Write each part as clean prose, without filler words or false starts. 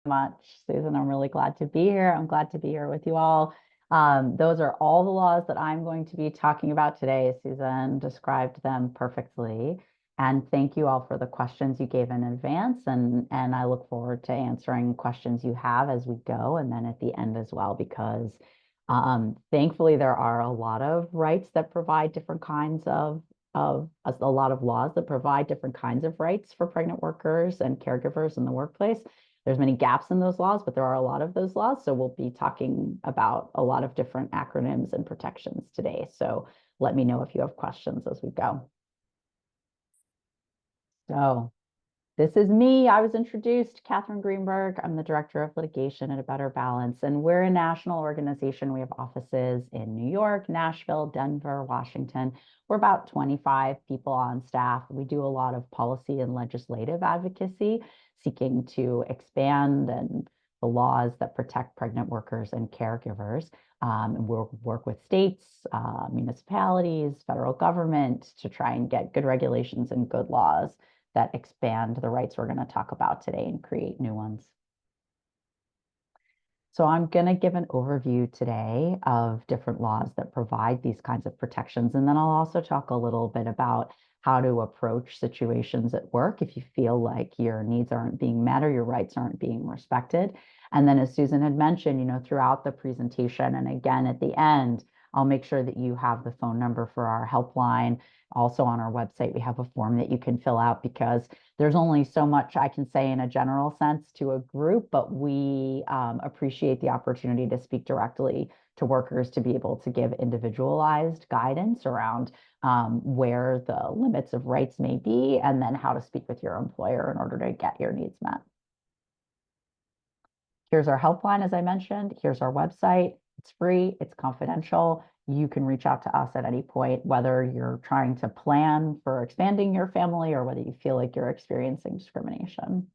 much, Susan. I'm really glad to be here. I'm glad to be here with you all. Those are all the laws that I'm going to be talking about today. Susan described them perfectly. And thank you all for the questions you gave in advance. And I look forward to answering questions you have as we go, and then at the end as well, because thankfully there are a lot of rights that provide different kinds of a lot of laws that provide different kinds of rights for pregnant workers and caregivers in the workplace. There's many gaps in those laws, but there are a lot of those laws. So we'll be talking about a lot of different acronyms and protections today. So let me know if you have questions as we go. So this is me. I was introduced, Catherine Greenberg. I'm the Director of Litigation at A Better Balance, and we're a national organization. We have offices in New York, Nashville, Denver, Washington. We're about 25 people on staff. We do a lot of policy and legislative advocacy, seeking to expand the laws that protect pregnant workers and caregivers. And we'll work with states, municipalities, federal government to try and get good regulations and good laws that expand the rights we're going to talk about today and create new ones. So I'm going to give an overview today of different laws that provide these kinds of protections. And then I'll also talk a little bit about how to approach situations at work if you feel like your needs aren't being met or your rights aren't being respected. And then, as Susan had mentioned, throughout the presentation and again at the end, I'll make sure that you have the phone number for our helpline. Also on our website, we have a form that you can fill out because there's only so much I can say in a general sense to a group, but we appreciate the opportunity to speak directly to workers to be able to give individualized guidance around where the limits of rights may be, and then how to speak with your employer in order to get your needs met. Here's our helpline, as I mentioned. Here's our website. It's free, it's confidential. You can reach out to us at any point, whether you're trying to plan for expanding your family or whether you feel like you're experiencing discrimination.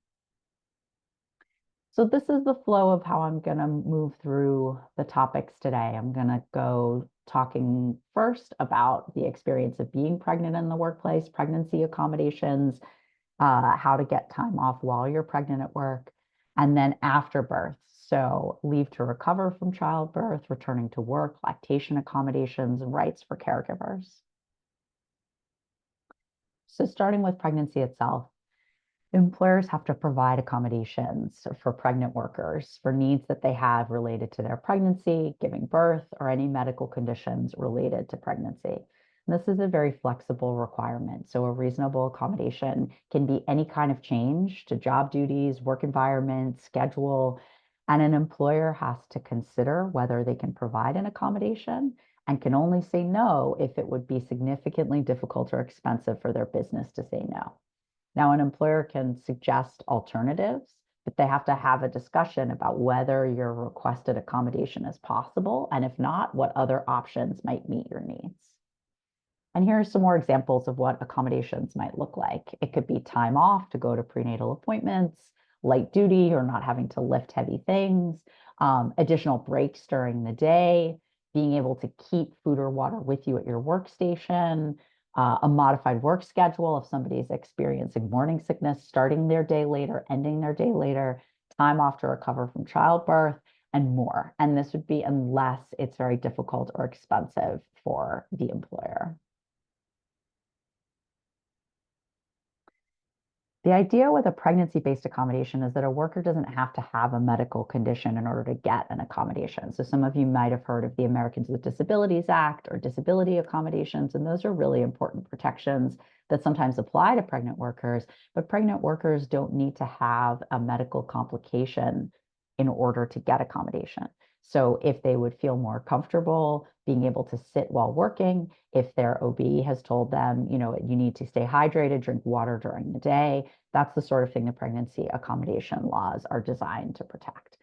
So this is the flow of how I'm going to move through the topics today. I'm going to go talking first about the experience of being pregnant in the workplace, pregnancy accommodations, how to get time off while you're pregnant at work, and then after birth. So leave to recover from childbirth, returning to work, lactation accommodations, and rights for caregivers. So starting with pregnancy itself, employers have to provide accommodations for pregnant workers for needs that they have related to their pregnancy, giving birth, or any medical conditions related to pregnancy. And this is a very flexible requirement. So a reasonable accommodation can be any kind of change to job duties, work environment, schedule, and an employer has to consider whether they can provide an accommodation and can only say no if it would be significantly difficult or expensive for their business to say no. Now, an employer can suggest alternatives, but they have to have a discussion about whether your requested accommodation is possible, and if not, what other options might meet your needs. And here are some more examples of what accommodations might look like. It could be time off to go to prenatal appointments, light duty or not having to lift heavy things, additional breaks during the day, being able to keep food or water with you at your workstation, a modified work schedule if somebody's experiencing morning sickness, starting their day later, ending their day later, time off to recover from childbirth, and more. And this would be unless it's very difficult or expensive for the employer. The idea with a pregnancy-based accommodation is that a worker doesn't have to have a medical condition in order to get an accommodation. So some of you might have heard of the Americans with Disabilities Act or disability accommodations, and those are really important protections that sometimes apply to pregnant workers, but pregnant workers don't need to have a medical complication in order to get accommodation. So if they would feel more comfortable being able to sit while working, if their OB has told them, you need to stay hydrated, drink water during the day, that's the sort of thing the pregnancy accommodation laws are designed to protect.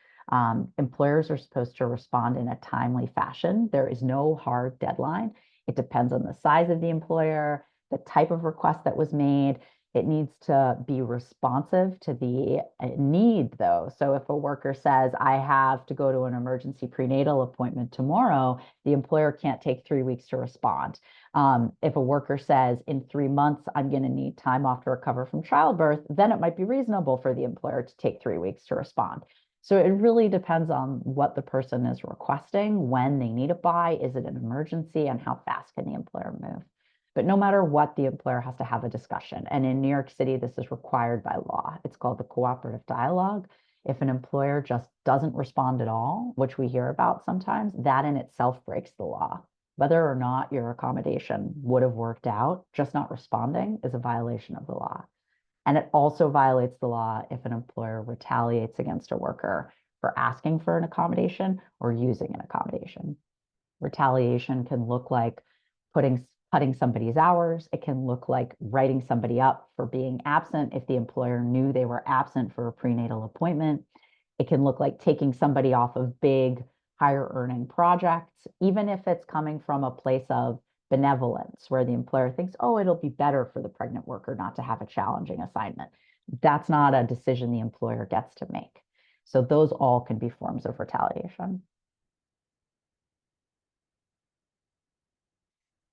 Employers are supposed to respond in a timely fashion. There is no hard deadline. It depends on the size of the employer, the type of request that was made. It needs to be responsive to the need, though. So if a worker says, I have to go to an emergency prenatal appointment tomorrow, the employer can't take 3 weeks to respond. If a worker says in 3 months, I'm going to need time off to recover from childbirth, then it might be reasonable for the employer to take 3 weeks to respond. So it really depends on what the person is requesting, when they need it by, is it an emergency, and how fast can the employer move. But no matter what, the employer has to have a discussion. And in New York City, this is required by law. It's called the cooperative dialogue. If an employer just doesn't respond at all, which we hear about sometimes, that in itself breaks the law. Whether or not your accommodation would have worked out, just not responding is a violation of the law. And it also violates the law if an employer retaliates against a worker for asking for an accommodation or using an accommodation. Retaliation can look like cutting somebody's hours. It can look like writing somebody up for being absent if the employer knew they were absent for a prenatal appointment. It can look like taking somebody off of big, higher earning projects, even if it's coming from a place of benevolence, where the employer thinks, oh, it'll be better for the pregnant worker not to have a challenging assignment. That's not a decision the employer gets to make. So those all can be forms of retaliation.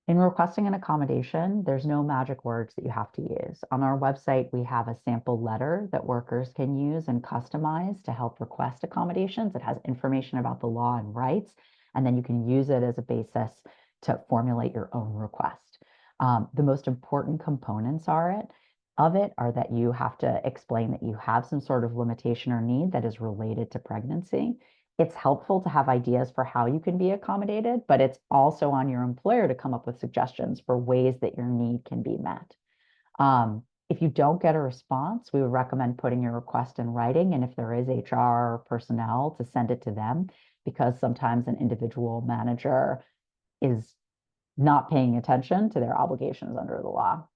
In requesting an accommodation, there's no magic words that you have to use. On our website, we have a sample letter that workers can use and customize to help request accommodations. It has information about the law and rights, and then you can use it as a basis to formulate your own request. The most important components of it are that you have to explain that you have some sort of limitation or need that is related to pregnancy. It's helpful to have ideas for how you can be accommodated, but it's also on your employer to come up with suggestions for ways that your need can be met. If you don't get a response, we would recommend putting your request in writing. And if there is HR personnel, to send it to them, because sometimes an individual manager is not paying attention to their obligations under the law.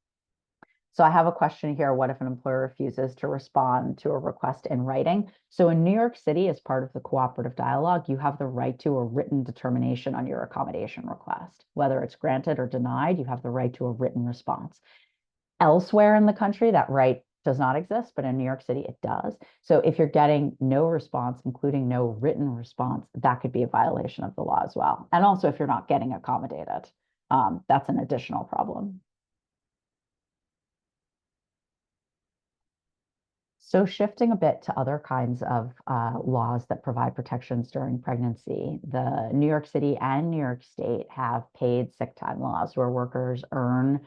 So I have a question here. What if an employer refuses to respond to a request in writing? So in New York City, as part of the cooperative dialogue, you have the right to a written determination on your accommodation request. Whether it's granted or denied, you have the right to a written response. Elsewhere in the country, that right does not exist, but in New York City, it does. So if you're getting no response, including no written response, that could be a violation of the law as well. And also if you're not getting accommodated, that's an additional problem. So shifting a bit to other kinds of laws that provide protections during pregnancy, the New York City and New York State have paid sick time laws where workers earn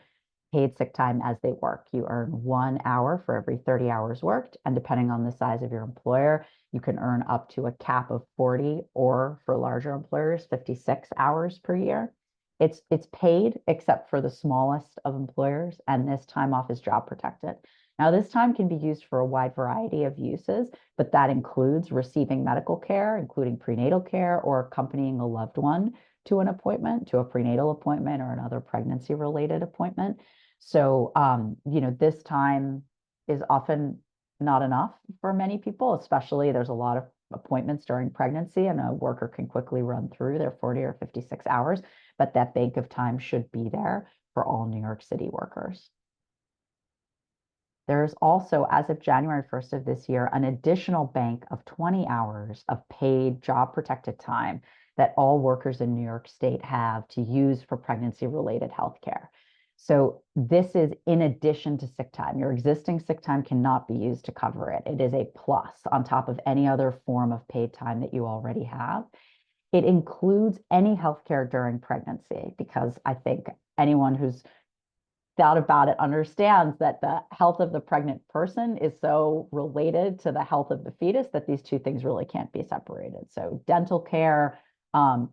paid sick time as they work. You earn 1 hour for every 30 hours worked, and depending on the size of your employer, you can earn up to a cap of 40, or for larger employers, 56 hours per year. It's paid except for the smallest of employers, and this time off is job protected. Now, this time can be used for a wide variety of uses, but that includes receiving medical care, including prenatal care, or accompanying a loved one to an appointment, to a prenatal appointment or another pregnancy-related appointment. So, this time is often not enough for many people, especially there's a lot of appointments during pregnancy, and a worker can quickly run through their 40 or 56 hours, but that bank of time should be there for all New York City workers. There's also, as of January 1st of this year, an additional bank of 20 hours of paid job protected time that all workers in New York State have to use for pregnancy-related health care. So this is in addition to sick time. Your existing sick time cannot be used to cover it. It is a plus on top of any other form of paid time that you already have. It includes any health care during pregnancy, because I think anyone who's thought about it understands that the health of the pregnant person is so related to the health of the fetus that these two things really can't be separated. So dental care,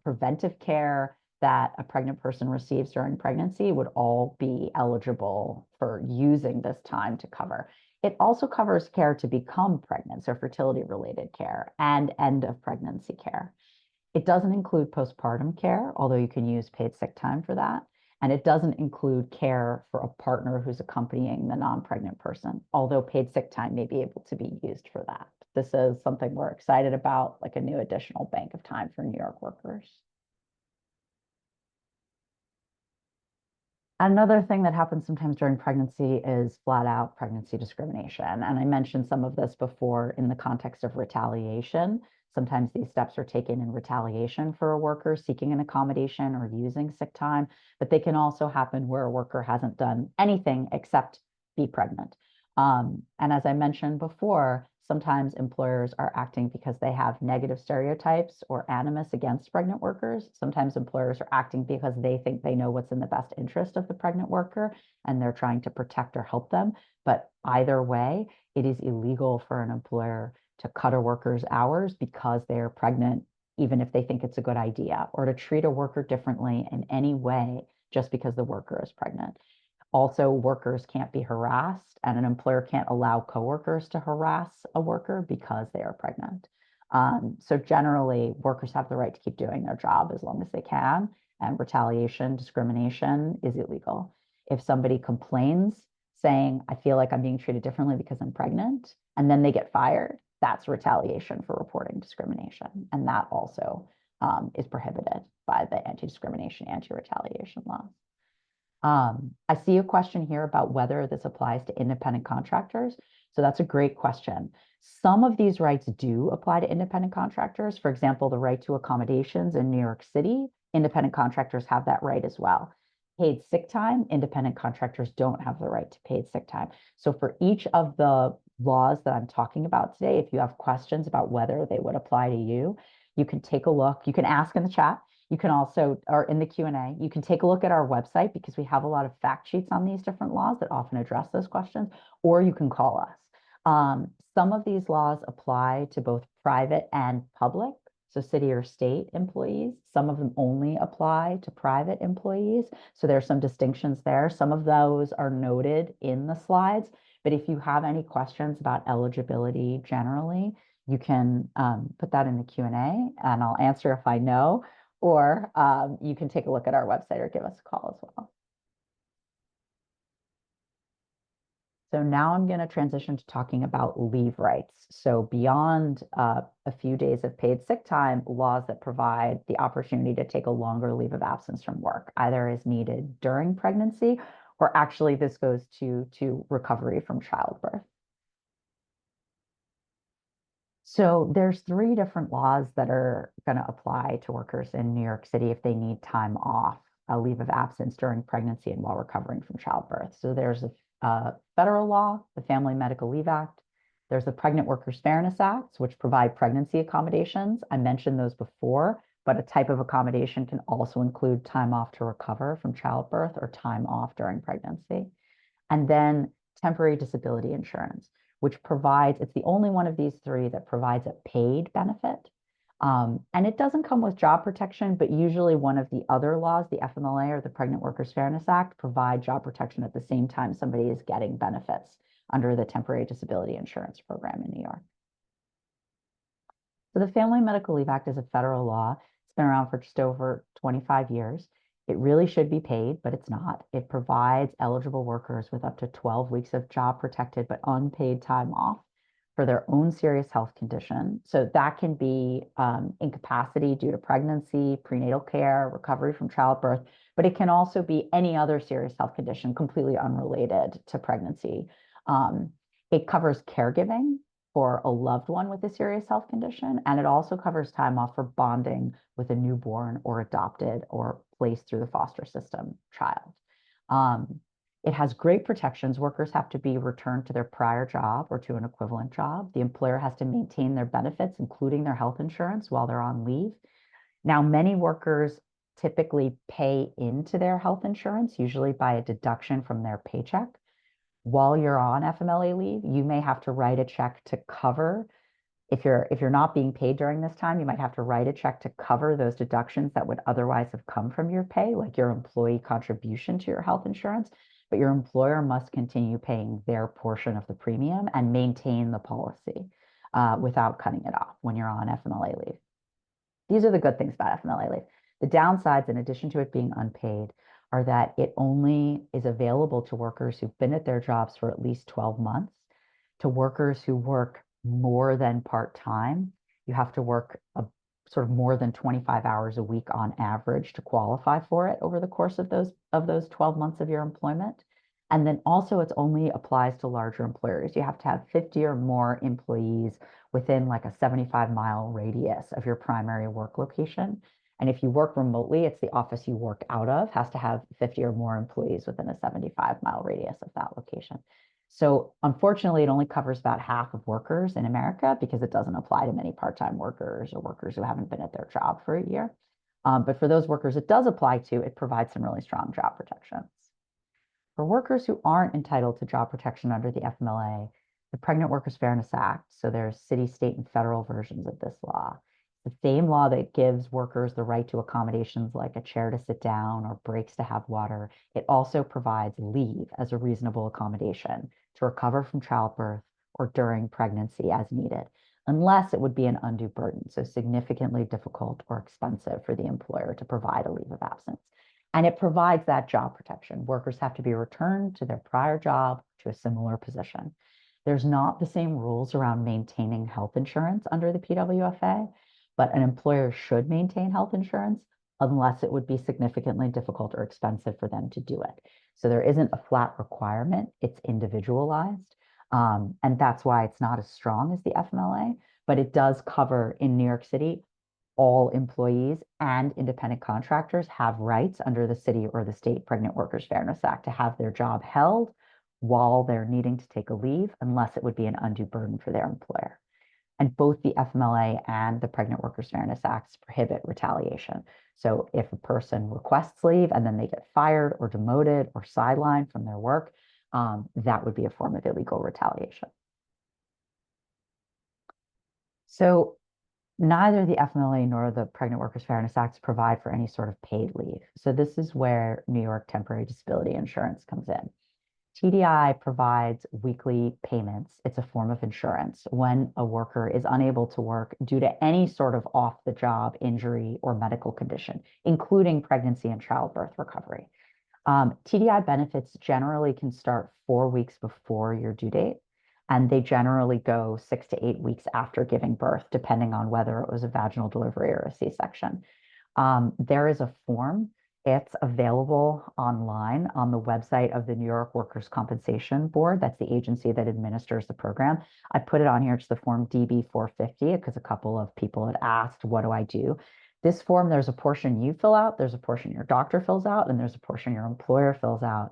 preventive care that a pregnant person receives during pregnancy would all be eligible for using this time to cover. It also covers care to become pregnant, so fertility related care and end of pregnancy care. It doesn't include postpartum care, although you can use paid sick time for that. And it doesn't include care for a partner who's accompanying the non-pregnant person, although paid sick time may be able to be used for that. This is something we're excited about, like a new additional bank of time for New York workers. Another thing that happens sometimes during pregnancy is flat out pregnancy discrimination. And I mentioned some of this before in the context of retaliation. Sometimes these steps are taken in retaliation for a worker seeking an accommodation or using sick time, but they can also happen where a worker hasn't done anything except be pregnant. And as I mentioned before, sometimes employers are acting because they have negative stereotypes or animus against pregnant workers. Sometimes employers are acting because they think they know what's in the best interest of the pregnant worker and they're trying to protect or help them. But either way, it is illegal for an employer to cut a worker's hours because they are pregnant, even if they think it's a good idea, or to treat a worker differently in any way just because the worker is pregnant. Also, workers can't be harassed, and an employer can't allow coworkers to harass a worker because they are pregnant. So generally, workers have the right to keep doing their job as long as they can, and retaliation, discrimination is illegal. If somebody complains saying, I feel like I'm being treated differently because I'm pregnant, and then they get fired, that's retaliation for reporting discrimination. And that also is prohibited by the anti-discrimination, anti-retaliation laws. I see a question here about whether this applies to independent contractors. So that's a great question. Some of these rights do apply to independent contractors. For example, the right to accommodations in New York City, independent contractors have that right as well. Paid sick time, independent contractors don't have the right to paid sick time. So for each of the laws that I'm talking about today, if you have questions about whether they would apply to you, you can take a look. You can ask in the chat. You can also, or in the Q&A, you can take a look at our website because we have a lot of fact sheets on these different laws that often address those questions, or you can call us. Some of these laws apply to both private and public, so city or state employees. Some of them only apply to private employees. So there's some distinctions there. Some of those are noted in the slides, but if you have any questions about eligibility generally, you can put that in the Q&A and I'll answer if I know, or you can take a look at our website or give us a call as well. So now I'm going to transition to talking about leave rights. So beyond a few days of paid sick time, laws that provide the opportunity to take a longer leave of absence from work, either as needed during pregnancy, or actually this goes to recovery from childbirth. So there's three different laws that are going to apply to workers in New York City if they need time off, a leave of absence during pregnancy and while recovering from childbirth. So there's a federal law, the Family Medical Leave Act. There's the Pregnant Workers Fairness Act, which provide pregnancy accommodations. I mentioned those before, but a type of accommodation can also include time off to recover from childbirth or time off during pregnancy. And then temporary disability insurance, which provides, it's the only one of these three that provides a paid benefit. And it doesn't come with job protection, but usually one of the other laws, the FMLA or the Pregnant Workers Fairness Act, provide job protection at the same time somebody is getting benefits under the temporary disability insurance program in New York. So the Family Medical Leave Act is a federal law. It's been around for just over 25 years. It really should be paid, but it's not. It provides eligible workers with up to 12 weeks of job protected but unpaid time off for their own serious health condition. So that can be incapacity due to pregnancy, prenatal care, recovery from childbirth, but it can also be any other serious health condition completely unrelated to pregnancy. It covers caregiving for a loved one with a serious health condition, and it also covers time off for bonding with a newborn or adopted or placed through the foster system child. It has great protections. Workers have to be returned to their prior job or to an equivalent job. The employer has to maintain their benefits, including their health insurance, while they're on leave. Now, many workers typically pay into their health insurance, usually by a deduction from their paycheck. While you're on FMLA leave, you may have to write a check to cover. If you're not being paid during this time, you might have to write a check to cover those deductions that would otherwise have come from your pay, like your employee contribution to your health insurance. But your employer must continue paying their portion of the premium and maintain the policy without cutting it off when you're on FMLA leave. These are the good things about FMLA leave. The downsides, in addition to it being unpaid, are that it only is available to workers who've been at their jobs for at least 12 months, to workers who work more than part-time. You have to work sort of more than 25 hours a week on average to qualify for it over the course of those 12 months of your employment. And then also it only applies to larger employers. You have to have 50 or more employees within like a 75-mile radius of your primary work location. And if you work remotely, it's the office you work out of has to have 50 or more employees within a 75-mile radius of that location. So unfortunately, it only covers about half of workers in America because it doesn't apply to many part-time workers or workers who haven't been at their job for a year. But for those workers it does apply to, it provides some really strong job protections. For workers who aren't entitled to job protection under the FMLA, the Pregnant Workers Fairness Act, so there's city, state, and federal versions of this law, the same law that gives workers the right to accommodations like a chair to sit down or breaks to have water, it also provides leave as a reasonable accommodation to recover from childbirth or during pregnancy as needed, unless it would be an undue burden, so significantly difficult or expensive for the employer to provide a leave of absence. And it provides that job protection. Workers have to be returned to their prior job to a similar position. There's not the same rules around maintaining health insurance under the PWFA, but an employer should maintain health insurance unless it would be significantly difficult or expensive for them to do it. So there isn't a flat requirement, it's individualized. And that's why it's not as strong as the FMLA, but it does cover in New York City all employees and independent contractors have rights under the city or the state Pregnant Workers Fairness Act to have their job held while they're needing to take a leave, unless it would be an undue burden for their employer. And both the FMLA and the Pregnant Workers Fairness Acts prohibit retaliation. So if a person requests leave and then they get fired or demoted or sidelined from their work, that would be a form of illegal retaliation. So neither the FMLA nor the Pregnant Workers Fairness Acts provide for any sort of paid leave. So this is where New York temporary disability insurance comes in. TDI provides weekly payments. It's a form of insurance when a worker is unable to work due to any sort of off-the-job injury or medical condition, including pregnancy and childbirth recovery. TDI benefits generally can start 4 weeks before your due date, and they generally go 6 to 8 weeks after giving birth, depending on whether it was a vaginal delivery or a C-section. There is a form. It's available online on the website of the New York Workers' Compensation Board. That's the agency that administers the program. I put it on here. It's the form DB 450 because a couple of people had asked, what do I do? This form, there's a portion you fill out, there's a portion your doctor fills out, and there's a portion your employer fills out.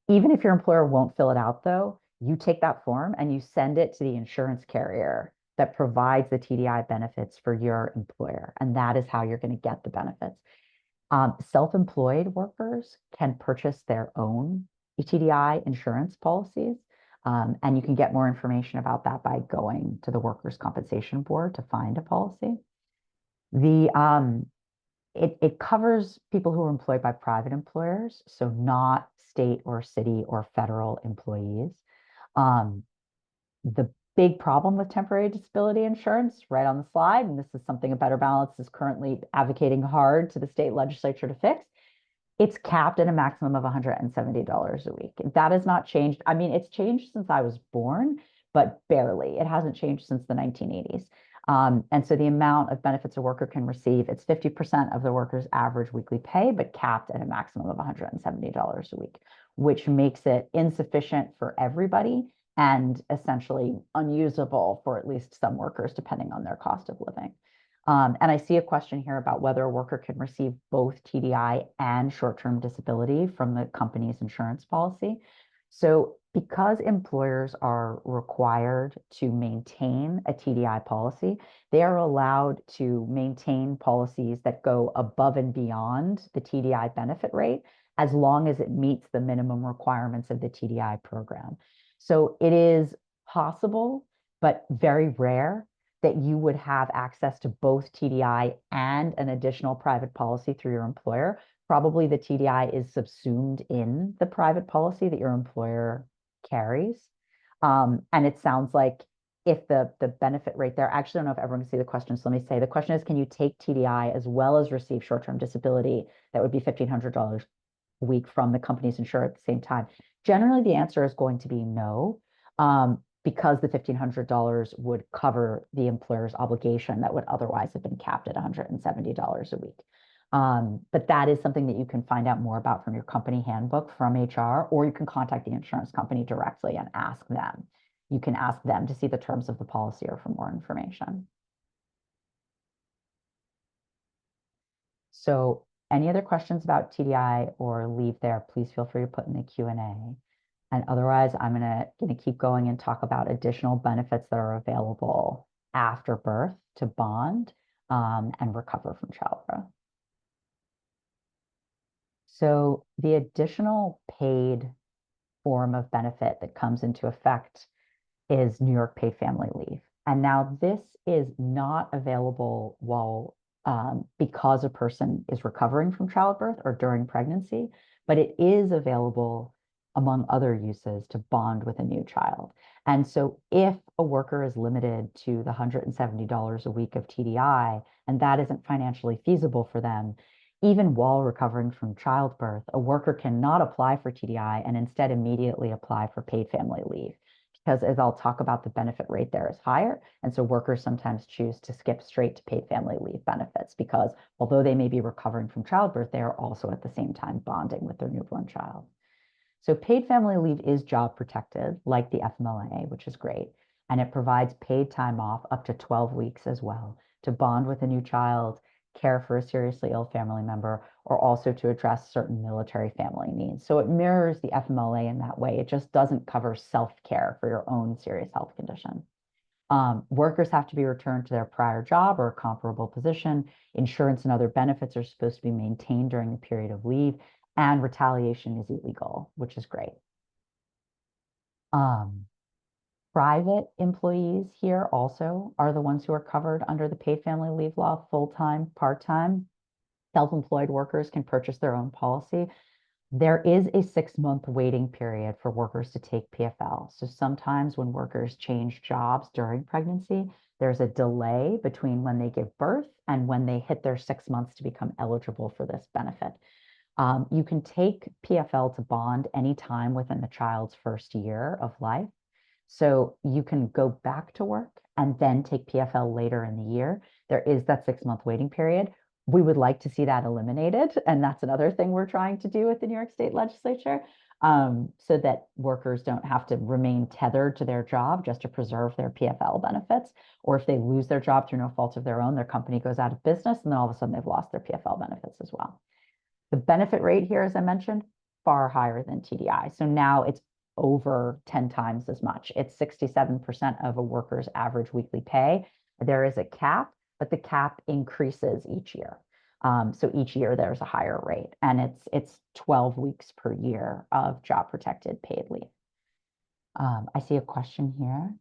Even if your employer won't fill it out, though, you take that form and you send it to the insurance carrier that provides the TDI benefits for your employer. And that is how you're going to get the benefits. Self-employed workers can purchase their own TDI insurance policies. And you can get more information about that by going to the Workers' Compensation Board to find a policy. It covers people who are employed by private employers, so not state or city or federal employees. The big problem with temporary disability insurance, right on the slide, and this is something A Better Balance is currently advocating hard to the state legislature to fix, it's capped at a maximum of $170 a week. That has not changed. I mean, it's changed since I was born, but barely. It hasn't changed since the 1980s. And so the amount of benefits a worker can receive, it's 50% of the worker's average weekly pay, but capped at a maximum of $170 a week, which makes it insufficient for everybody and essentially unusable for at least some workers, depending on their cost of living. And I see a question here about whether a worker can receive both TDI and short-term disability from the company's insurance policy. So because employers are required to maintain a TDI policy, they are allowed to maintain policies that go above and beyond the TDI benefit rate as long as it meets the minimum requirements of the TDI program. So it is possible, but very rare, that you would have access to both TDI and an additional private policy through your employer. Probably the TDI is subsumed in the private policy that your employer carries. And it sounds like if the benefit rate there, actually, I don't know if everyone can see the question, so let me say, the question is, can you take TDI as well as receive short-term disability? That would be $1,500 a week from the company's insurer at the same time. Generally, the answer is going to be no. because the $1,500 would cover the employer's obligation that would otherwise have been capped at $170 a week. But that is something that you can find out more about from your company handbook from HR, or you can contact the insurance company directly and ask them. You can ask them to see the terms of the policy or for more information. So any other questions about TDI or leave there, please feel free to put in the Q&A. And otherwise, I'm gonna keep going and talk about additional benefits that are available after birth to bond and recover from childbirth. So the additional paid form of benefit that comes into effect is New York paid family leave. And now this is not available while because a person is recovering from childbirth or during pregnancy, but it is available among other uses to bond with a new child. And so if a worker is limited to the $170 a week of TDI, and that isn't financially feasible for them, even while recovering from childbirth, a worker cannot apply for TDI and instead immediately apply for paid family leave. Because as I'll talk about, the benefit rate there is higher. And so workers sometimes choose to skip straight to paid family leave benefits because although they may be recovering from childbirth, they are also at the same time bonding with their newborn child. So paid family leave is job protected, like the FMLA, which is great. And it provides paid time off up to 12 weeks as well to bond with a new child, care for a seriously ill family member, or also to address certain military family needs. So it mirrors the FMLA in that way. It just doesn't cover self-care for your own serious health condition. Workers have to be returned to their prior job or a comparable position. Insurance and other benefits are supposed to be maintained during the period of leave, and retaliation is illegal, which is great. Private employees here also are the ones who are covered under the paid family leave law, full-time, part-time. Self-employed workers can purchase their own policy. There is a 6-month waiting period for workers to take PFL. So sometimes when workers change jobs during pregnancy, there's a delay between when they give birth and when they hit their 6 months to become eligible for this benefit. You can take PFL to bond anytime within the child's first year of life. So you can go back to work and then take PFL later in the year. There is that 6-month waiting period. We would like to see that eliminated. And that's another thing we're trying to do with the New York State Legislature, so that workers don't have to remain tethered to their job just to preserve their PFL benefits. Or if they lose their job through no fault of their own, their company goes out of business, and then all of a sudden they've lost their PFL benefits as well. The benefit rate here, as I mentioned, far higher than TDI. So now it's over 10 times as much. It's 67% of a worker's average weekly pay. There is a cap, but the cap increases each year. So each year there's a higher rate, and it's 12 weeks per year of job protected paid leave. I see a question here.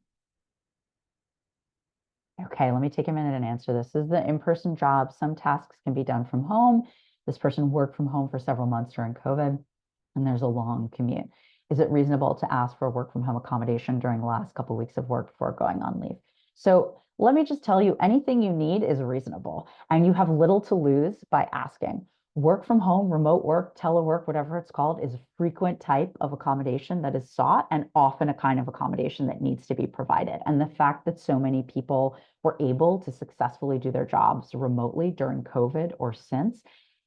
Okay, let me take a minute and answer this. This is the in-person job. Some tasks can be done from home. This person worked from home for several months during COVID, and there's a long commute. Is it reasonable to ask for a work from home accommodation during the last couple of weeks of work before going on leave? So let me just tell you, anything you need is reasonable, and you have little to lose by asking. Work from home, remote work, telework, whatever it's called, is a frequent type of accommodation that is sought and often a kind of accommodation that needs to be provided. And the fact that so many people were able to successfully do their jobs remotely during COVID or since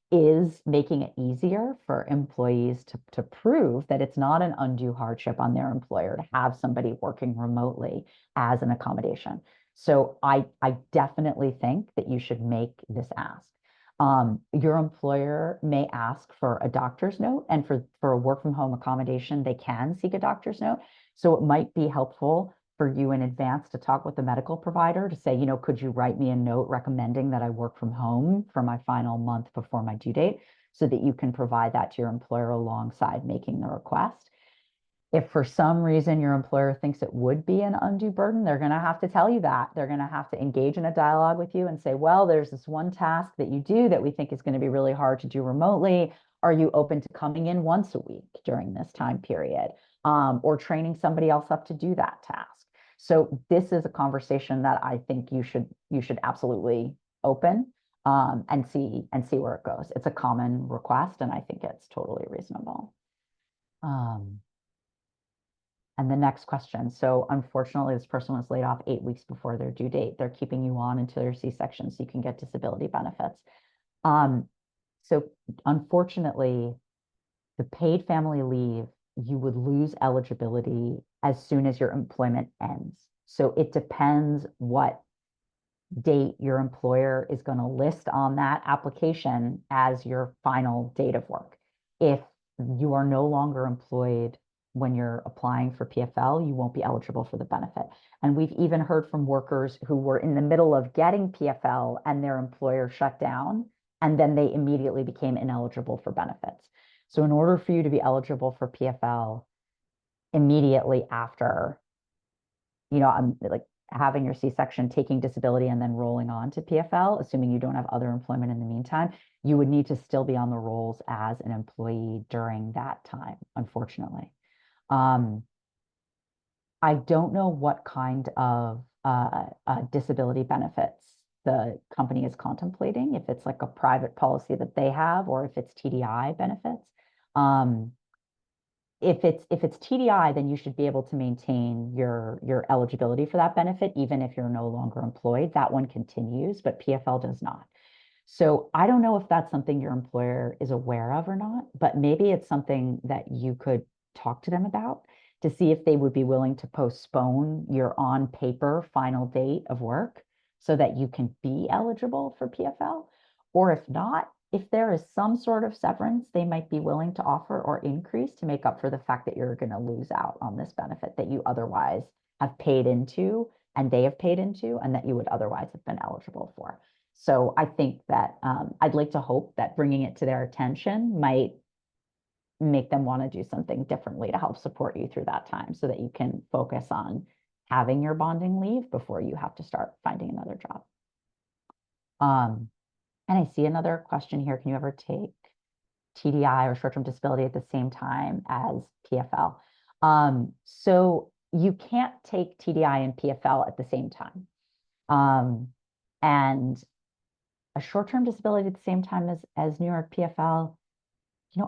is making it easier for employees to prove that it's not an undue hardship on their employer to have somebody working remotely as an accommodation. So I definitely think that you should make this ask. Your employer may ask for a doctor's note, and for a work from home accommodation, they can seek a doctor's note. So it might be helpful for you in advance to talk with the medical provider to say, could you write me a note recommending that I work from home for my final month before my due date, so that you can provide that to your employer alongside making the request. If for some reason your employer thinks it would be an undue burden, they're going to have to tell you that. They're going to have to engage in a dialogue with you and say, well, there's this one task that you do that we think is going to be really hard to do remotely. Are you open to coming in once a week during this time period, or training somebody else up to do that task? So this is a conversation that I think you should absolutely open, and see where it goes. It's a common request, and I think it's totally reasonable. And the next question. So unfortunately, this person was laid off 8 weeks before their due date. They're keeping you on until your C-section so you can get disability benefits. So unfortunately, the paid family leave, you would lose eligibility as soon as your employment ends. So it depends what date your employer is going to list on that application as your final date of work. If you are no longer employed when you're applying for PFL, you won't be eligible for the benefit. And we've even heard from workers who were in the middle of getting PFL and their employer shut down, and then they immediately became ineligible for benefits. So in order for you to be eligible for PFL immediately after, I'm like having your C-section, taking disability, and then rolling on to PFL, assuming you don't have other employment in the meantime, you would need to still be on the rolls as an employee during that time, unfortunately. I don't know what kind of disability benefits the company is contemplating, if it's like a private policy that they have or if it's TDI benefits. If it's TDI, then you should be able to maintain your eligibility for that benefit, even if you're no longer employed. That one continues, but PFL does not. So I don't know if that's something your employer is aware of or not, but maybe it's something that you could talk to them about to see if they would be willing to postpone your on paper final date of work so that you can be eligible for PFL. Or if not, if there is some sort of severance they might be willing to offer or increase to make up for the fact that you're going to lose out on this benefit that you otherwise have paid into and they have paid into and that you would otherwise have been eligible for. So I think that I'd like to hope that bringing it to their attention might make them want to do something differently to help support you through that time so that you can focus on having your bonding leave before you have to start finding another job. And I see another question here. Can you ever take TDI or short-term disability at the same time as PFL? So you can't take TDI and PFL at the same time. And a short-term disability at the same time as New York PFL,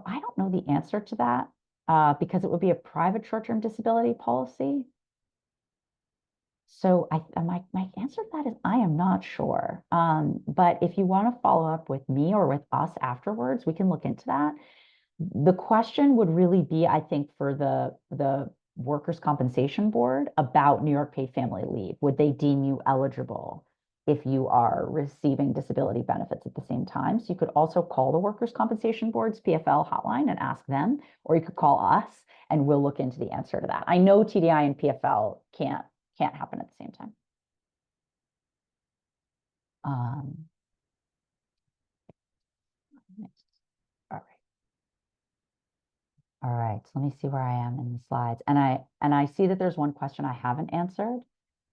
I don't know the answer to that because it would be a private short-term disability policy. So my answer to that is I am not sure. But if you want to follow up with me or with us afterwards, we can look into that. The question would really be, I think, for the Workers' Compensation Board about New York paid family leave. Would they deem you eligible if you are receiving disability benefits at the same time? So you could also call the Workers' Compensation Board's PFL hotline and ask them, or you could call us and we'll look into the answer to that. I know TDI and PFL can't happen at the same time. All right. All right, so let me see where I am in the slides. And I see that there's one question I haven't answered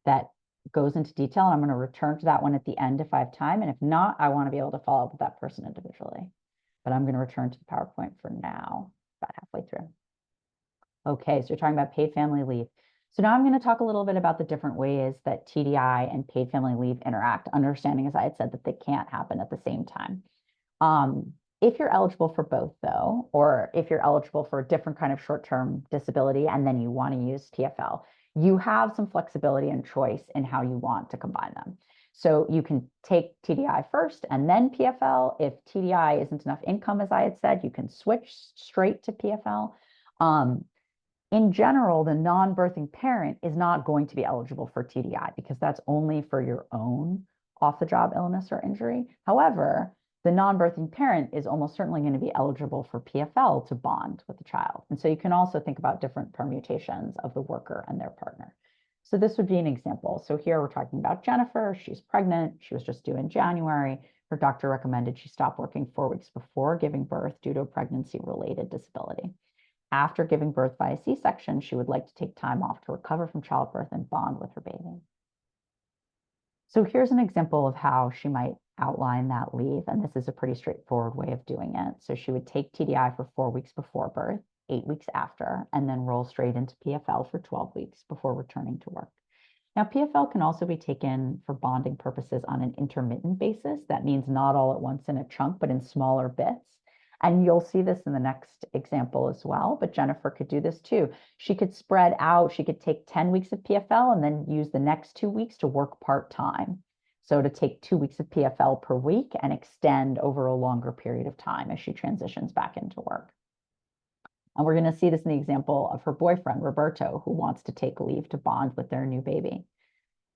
that goes into detail. And I'm going to return to that one at the end if I have time. And if not, I want to be able to follow up with that person individually. But I'm going to return to the PowerPoint for now, about halfway through. Okay, so you're talking about paid family leave. So now I'm going to talk a little bit about the different ways that TDI and paid family leave interact, understanding, as I had said, that they can't happen at the same time. If you're eligible for both, though, or if you're eligible for a different kind of short-term disability and then you want to use TFL, you have some flexibility and choice in how you want to combine them. So you can take TDI first and then PFL. If TDI isn't enough income, as I had said, you can switch straight to PFL. In general, the non-birthing parent is not going to be eligible for TDI because that's only for your own off-the-job illness or injury. However, the non-birthing parent is almost certainly going to be eligible for PFL to bond with the child. And so you can also think about different permutations of the worker and their partner. So this would be an example. So here we're talking about Jennifer. She's pregnant. She was just due in January. Her doctor recommended she stop working 4 weeks before giving birth due to a pregnancy-related disability. After giving birth by a C-section, she would like to take time off to recover from childbirth and bond with her baby. So here's an example of how she might outline that leave, and this is a pretty straightforward way of doing it. So she would take TDI for 4 weeks before birth, 8 weeks after, and then roll straight into PFL for 12 weeks before returning to work. Now, PFL can also be taken for bonding purposes on an intermittent basis. That means not all at once in a chunk, but in smaller bits. And you'll see this in the next example as well, but Jennifer could do this too. She could spread out, she could take 10 weeks of PFL and then use the next 2 weeks to work part-time. So to take 2 weeks of PFL per week and extend over a longer period of time as she transitions back into work. And we're going to see this in the example of her boyfriend, Roberto, who wants to take leave to bond with their new baby.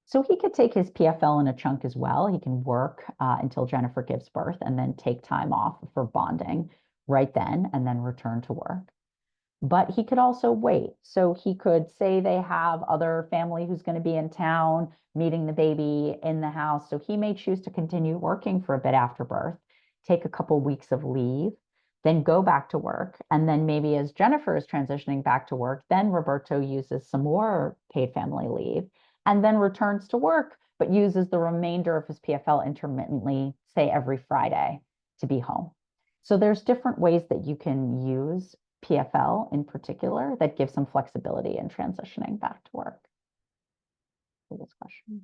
So he could take his PFL in a chunk as well. He can work until Jennifer gives birth and then take time off for bonding right then and then return to work. But he could also wait. So he could say they have other family who's going to be in town meeting the baby in the house. So he may choose to continue working for a bit after birth, take a couple weeks of leave, then go back to work. And then maybe as Jennifer is transitioning back to work, then Roberto uses some more paid family leave and then returns to work, but uses the remainder of his PFL intermittently, say every Friday, to be home. So there's different ways that you can use PFL in particular that give some flexibility in transitioning back to work. For this question.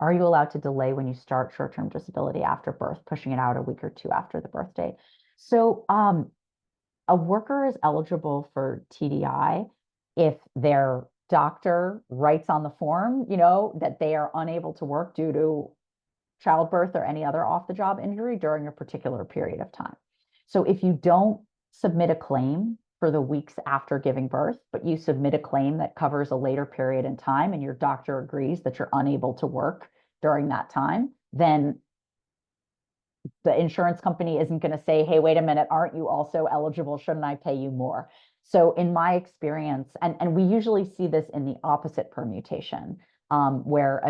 Are you allowed to delay when you start short-term disability after birth, pushing it out a week or two after the birth date? So a worker is eligible for TDI if their doctor writes on the form, that they are unable to work due to childbirth or any other off-the-job injury during a particular period of time. So if you don't submit a claim for the weeks after giving birth, but you submit a claim that covers a later period in time and your doctor agrees that you're unable to work during that time, then the insurance company isn't going to say, hey, wait a minute, aren't you also eligible? Shouldn't I pay you more? So in my experience, and we usually see this in the opposite permutation, where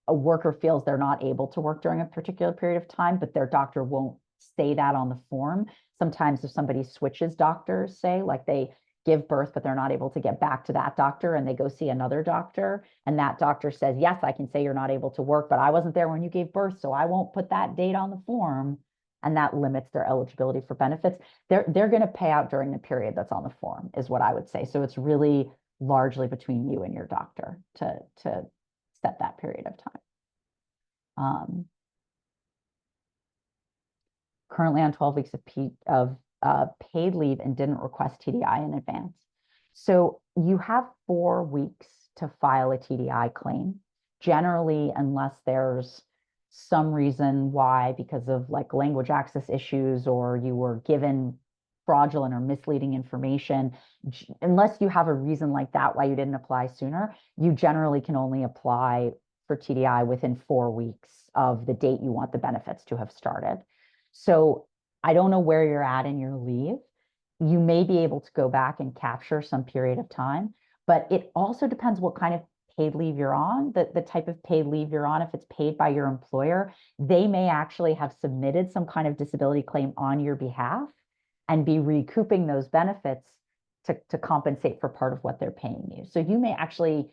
a worker feels they're not able to work during a particular period of time, but their doctor won't say that on the form. Sometimes if somebody switches doctors, say like they give birth, but they're not able to get back to that doctor and they go see another doctor and that doctor says, yes, I can say you're not able to work, but I wasn't there when you gave birth, so I won't put that date on the form. And that limits their eligibility for benefits. They're going to pay out during the period that's on the form is what I would say. So it's really largely between you and your doctor to set that period of time. Currently on 12 weeks of paid leave and didn't request TDI in advance. So you have 4 weeks to file a TDI claim. Generally, unless there's some reason why, because of like language access issues or you were given fraudulent or misleading information, unless you have a reason like that why you didn't apply sooner, you generally can only apply for TDI within 4 weeks of the date you want the benefits to have started. So I don't know where you're at in your leave. You may be able to go back and capture some period of time, but it also depends what kind of paid leave you're on, the type of paid leave you're on. If it's paid by your employer, they may actually have submitted some kind of disability claim on your behalf and be recouping those benefits to compensate for part of what they're paying you. So you may actually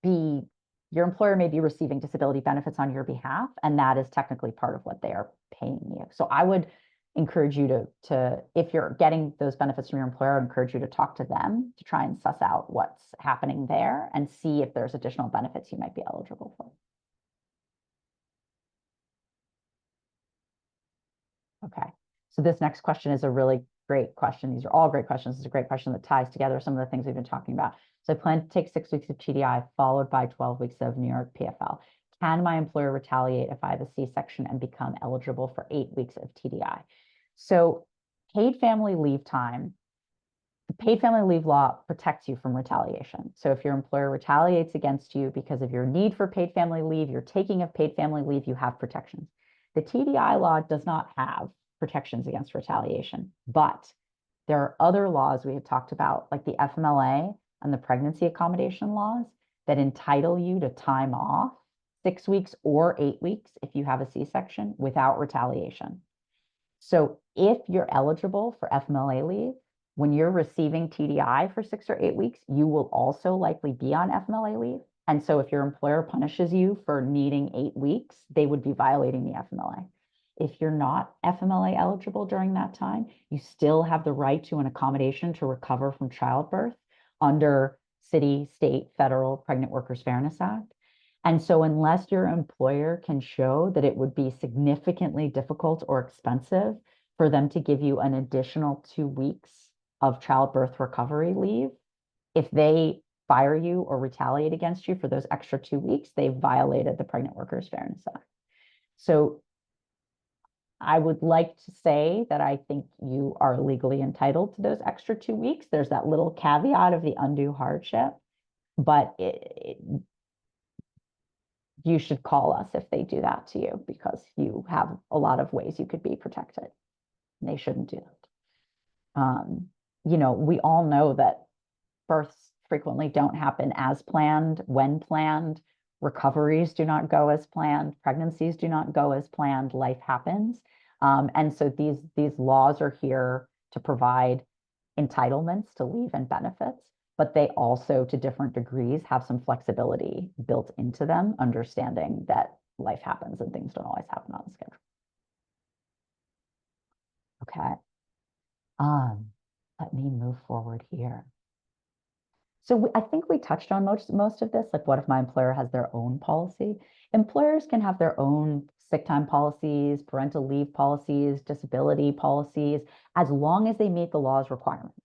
your employer may be receiving disability benefits on your behalf, and that is technically part of what they are paying you. So I would encourage you to if you're getting those benefits from your employer, I would encourage you to talk to them to try and suss out what's happening there and see if there's additional benefits you might be eligible for. Okay, so this next question is a really great question. These are all great questions. It's a great question that ties together some of the things we've been talking about. So I plan to take 6 weeks of TDI followed by 12 weeks of New York PFL. Can my employer retaliate if I have a C-section and become eligible for 8 weeks of TDI? So paid family leave time, the paid family leave law protects you from retaliation. So if your employer retaliates against you because of your need for paid family leave, your taking of paid family leave, you have protections. The TDI law does not have protections against retaliation, but there are other laws we have talked about, like the FMLA and the pregnancy accommodation laws that entitle you to time off 6 weeks or 8 weeks if you have a C-section without retaliation. So if you're eligible for FMLA leave, when you're receiving TDI for 6 or 8 weeks, you will also likely be on FMLA leave. And so if your employer punishes you for needing 8 weeks, they would be violating the FMLA. If you're not FMLA eligible during that time, you still have the right to an accommodation to recover from childbirth under city, state, federal Pregnant Workers Fairness Act. And so unless your employer can show that it would be significantly difficult or expensive for them to give you an additional 2 weeks of childbirth recovery leave, if they fire you or retaliate against you for those extra 2 weeks, they've violated the Pregnant Workers Fairness Act. So I would like to say that I think you are legally entitled to those extra 2 weeks. There's that little caveat of the undue hardship, but you should call us if they do that to you, because you have a lot of ways you could be protected. They shouldn't do that. We all know that births frequently don't happen as planned, when planned. Recoveries do not go as planned. Pregnancies do not go as planned. Life happens. And so these laws are here to provide entitlements to leave and benefits, but they also, to different degrees, have some flexibility built into them, understanding that life happens and things don't always happen on the schedule. Okay. Let me move forward here. So I think we touched on most of this, like what if my employer has their own policy? Employers can have their own sick time policies, parental leave policies, disability policies, as long as they meet the law's requirements.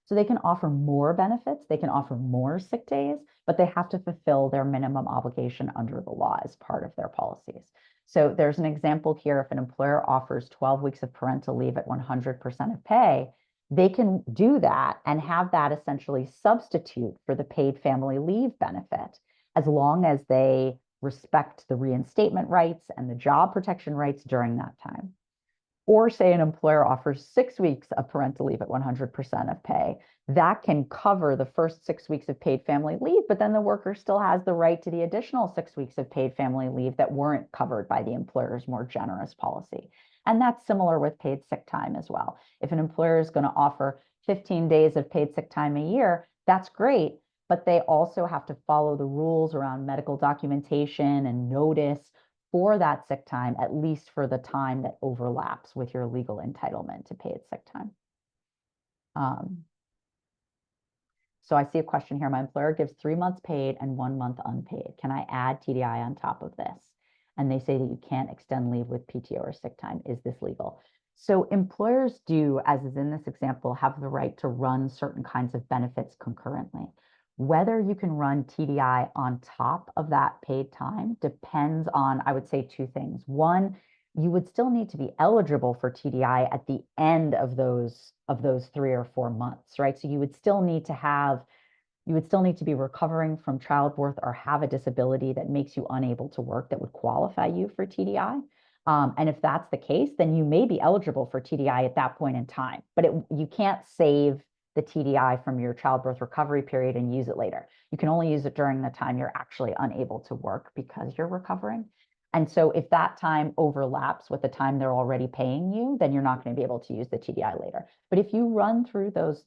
So they can offer more benefits, they can offer more sick days, but they have to fulfill their minimum obligation under the law as part of their policies. So there's an example here. If an employer offers 12 weeks of parental leave at 100% of pay, they can do that and have that essentially substitute for the paid family leave benefit, as long as they respect the reinstatement rights and the job protection rights during that time. Or say an employer offers 6 weeks of parental leave at 100% of pay. That can cover the first 6 weeks of paid family leave, but then the worker still has the right to the additional 6 weeks of paid family leave that weren't covered by the employer's more generous policy. And that's similar with paid sick time as well. If an employer is going to offer 15 days of paid sick time a year, that's great, but they also have to follow the rules around medical documentation and notice for that sick time, at least for the time that overlaps with your legal entitlement to paid sick time. So I see a question here. My employer gives 3 months paid and 1 month unpaid. Can I add TDI on top of this? And they say that you can't extend leave with PTO or sick time. Is this legal? So employers do, as is in this example, have the right to run certain kinds of benefits concurrently. Whether you can run TDI on top of that paid time depends on, I would say, two things. One, you would still need to be eligible for TDI at the end of those 3 or 4 months, right? So you would still need to be recovering from childbirth or have a disability that makes you unable to work that would qualify you for TDI. And if that's the case, then you may be eligible for TDI at that point in time, but you can't save the TDI from your childbirth recovery period and use it later. You can only use it during the time you're actually unable to work because you're recovering. And so if that time overlaps with the time they're already paying you, then you're not going to be able to use the TDI later. But if you run through those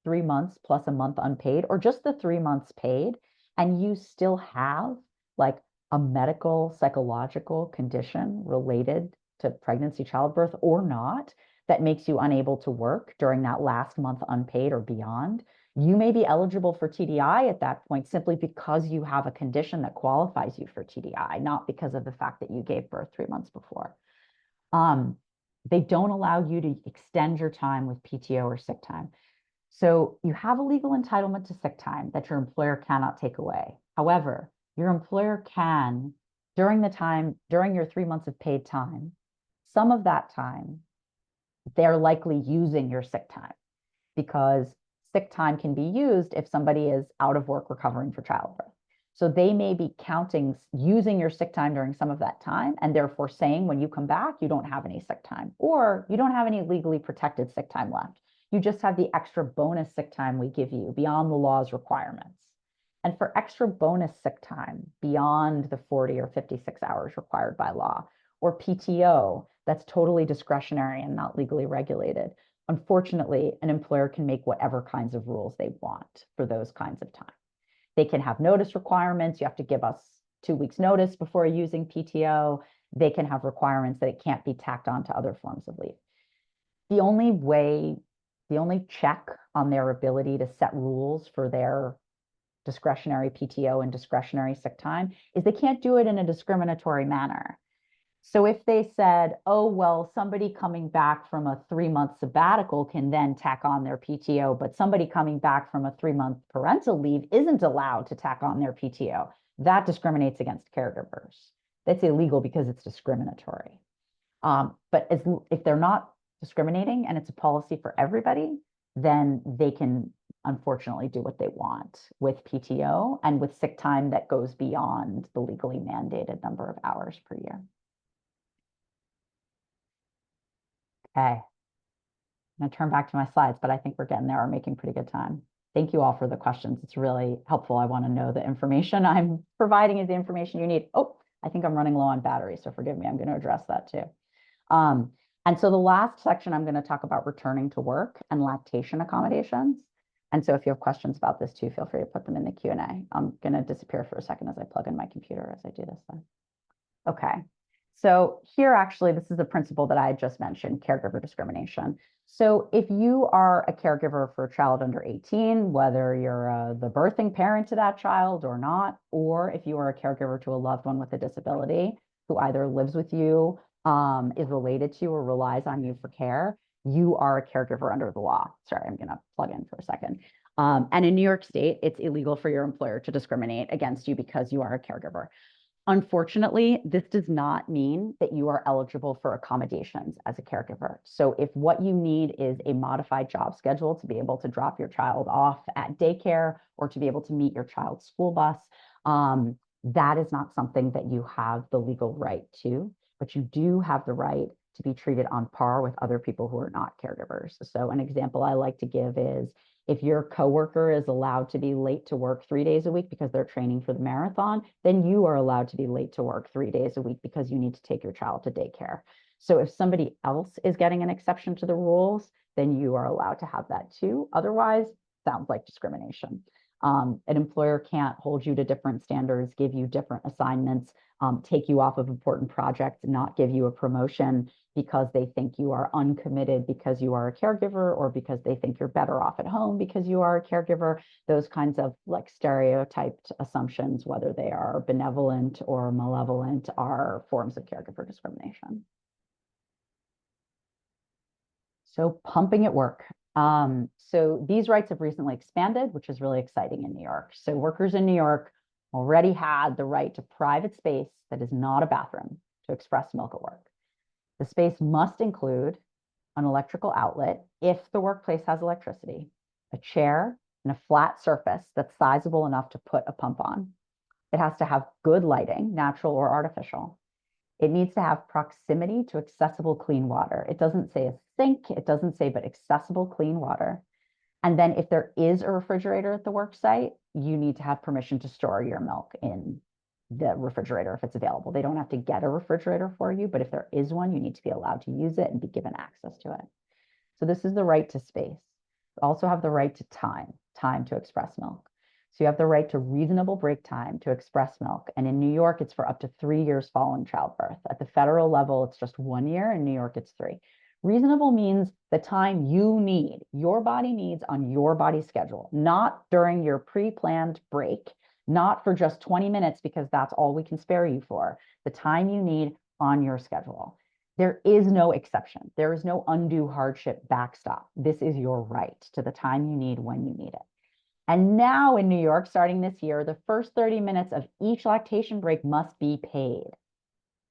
3 months plus a month unpaid, or just the 3 months paid, and you still have like a medical, psychological condition related to pregnancy, childbirth, or not, that makes you unable to work during that last month unpaid or beyond, you may be eligible for TDI at that point simply because you have a condition that qualifies you for TDI, not because of the fact that you gave birth 3 months before. They don't allow you to extend your time with PTO or sick time. So you have a legal entitlement to sick time that your employer cannot take away. However, your employer can, during your 3 months of paid time, some of that time, they're likely using your sick time, because sick time can be used if somebody is out of work recovering for childbirth. So they may be using your sick time during some of that time, and therefore saying when you come back, you don't have any sick time, or you don't have any legally protected sick time left. You just have the extra bonus sick time we give you beyond the law's requirements. And for extra bonus sick time beyond the 40 or 56 hours required by law, or PTO, that's totally discretionary and not legally regulated, unfortunately, an employer can make whatever kinds of rules they want for those kinds of time. They can have notice requirements. You have to give us 2 weeks notice before using PTO. They can have requirements that it can't be tacked on to other forms of leave. The only check on their ability to set rules for their discretionary PTO and discretionary sick time is they can't do it in a discriminatory manner. So if they said, oh, well, somebody coming back from a 3-month sabbatical can then tack on their PTO, but somebody coming back from a 3-month parental leave isn't allowed to tack on their PTO, that discriminates against caregivers. That's illegal because it's discriminatory. But if they're not discriminating and it's a policy for everybody, then they can unfortunately do what they want with PTO and with sick time that goes beyond the legally mandated number of hours per year. Okay, I'm going to turn back to my slides, but I think we're getting there. We're making pretty good time. Thank you all for the questions. It's really helpful. I want to know the information I'm providing is the information you need. Oh, I think I'm running low on battery, so forgive me. I'm going to address that too. And so the last section, I'm going to talk about returning to work and lactation accommodations. And so if you have questions about this too, feel free to put them in the Q&A. I'm going to disappear for a second as I plug in my computer as I do this then. Okay. So here, actually, this is the principle that I just mentioned, caregiver discrimination. So if you are a caregiver for a child under 18, whether you're the birthing parent to that child or not, or if you are a caregiver to a loved one with a disability who either lives with you, is related to, or relies on you for care, you are a caregiver under the law. Sorry, I'm going to plug in for a second. And in New York State, it's illegal for your employer to discriminate against you because you are a caregiver. Unfortunately, this does not mean that you are eligible for accommodations as a caregiver. So if what you need is a modified job schedule to be able to drop your child off at daycare or to be able to meet your child's school bus, that is not something that you have the legal right to, but you do have the right to be treated on par with other people who are not caregivers. So an example I like to give is if your coworker is allowed to be late to work 3 days a week because they're training for the marathon, then you are allowed to be late to work 3 days a week because you need to take your child to daycare. So if somebody else is getting an exception to the rules, then you are allowed to have that too. Otherwise, sounds like discrimination. An employer can't hold you to different standards, give you different assignments, take you off of important projects, not give you a promotion because they think you are uncommitted because you are a caregiver, or because they think you're better off at home because you are a caregiver. Those kinds of like stereotyped assumptions, whether they are benevolent or malevolent, are forms of caregiver discrimination. So pumping at work. So these rights have recently expanded, which is really exciting in New York. So workers in New York already had the right to private space that is not a bathroom to express milk at work. The space must include an electrical outlet if the workplace has electricity, a chair, and a flat surface that's sizable enough to put a pump on. It has to have good lighting, natural or artificial. It needs to have proximity to accessible clean water. It doesn't say a sink, it doesn't say, but accessible clean water. And then if there is a refrigerator at the work site, you need to have permission to store your milk in the refrigerator if it's available. They don't have to get a refrigerator for you, but if there is one, you need to be allowed to use it and be given access to it. So this is the right to space. You also have the right to time to express milk. So you have the right to reasonable break time to express milk. And in New York, it's for up to 3 years following childbirth. At the federal level, it's just 1 year. In New York, it's 3. Reasonable means the time you need, your body needs on your body schedule, not during your pre-planned break, not for just 20 minutes because that's all we can spare you for, the time you need on your schedule. There is no exception. There is no undue hardship backstop. This is your right to the time you need when you need it. And now in New York, starting this year, the first 30 minutes of each lactation break must be paid.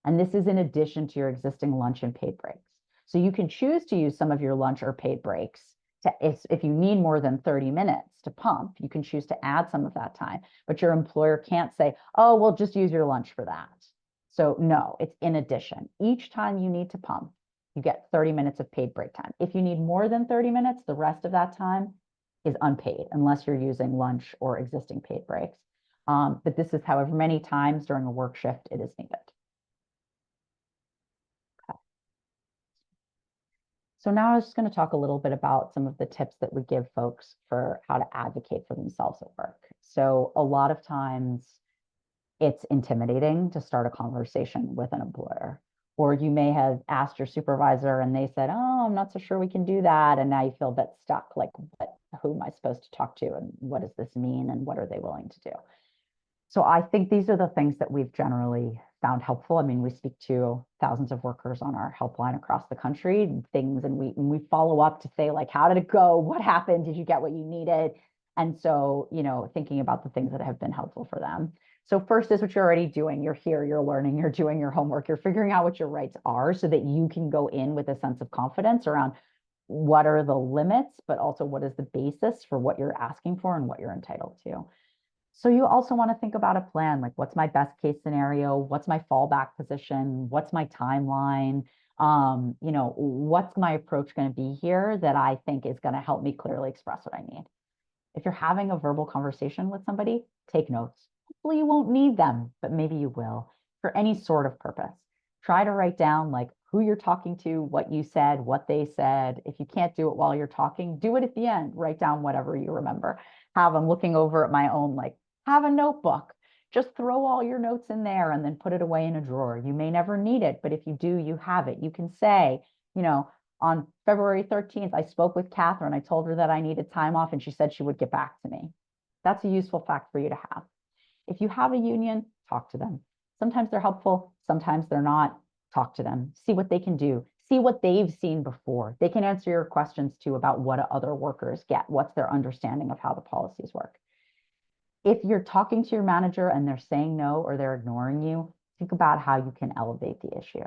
And this is in addition to your existing lunch and paid breaks. So you can choose to use some of your lunch or paid breaks to, if you need more than 30 minutes to pump, you can choose to add some of that time, but your employer can't say, oh, well, just use your lunch for that. So no, it's in addition. Each time you need to pump, you get 30 minutes of paid break time. If you need more than 30 minutes, the rest of that time is unpaid unless you're using lunch or existing paid breaks. But this is however many times during a work shift it is needed. So now I was just going to talk a little bit about some of the tips that we give folks for how to advocate for themselves at work. So a lot of times it's intimidating to start a conversation with an employer, Or you may have asked your supervisor and they said, oh, I'm not so sure we can do that. And now you feel a bit stuck. Like, who am I supposed to talk to? And what does this mean? And what are they willing to do? So I think these are the things that we've generally found helpful. I mean, we speak to thousands of workers on our helpline across the country, things, and we follow up to say, like, how did it go? What happened? Did you get what you needed? And so, thinking about the things that have been helpful for them. So first is what you're already doing. You're here, you're learning, you're doing your homework, you're figuring out what your rights are so that you can go in with a sense of confidence around what are the limits, but also what is the basis for what you're asking for and what you're entitled to. So you also want to think about a plan, like what's my best case scenario? What's my fallback position? What's my timeline? What's my approach going to be here that I think is going to help me clearly express what I need? If you're having a verbal conversation with somebody, take notes. Hopefully you won't need them, but maybe you will for any sort of purpose. Try to write down like who you're talking to, what you said, what they said. If you can't do it while you're talking, do it at the end. Write down whatever you remember. I'm looking over at my own, like, have a notebook. Just throw all your notes in there and then put it away in a drawer. You may never need it, but if you do, you have it. You can say, on February 13th, I spoke with Catherine. I told her that I needed time off and she said she would get back to me. That's a useful fact for you to have. If you have a union, talk to them. Sometimes they're helpful, sometimes they're not. Talk to them, see what they can do, see what they've seen before. They can answer your questions too about what other workers get, what's their understanding of how the policies work. If you're talking to your manager and they're saying no or they're ignoring you, think about how you can elevate the issue.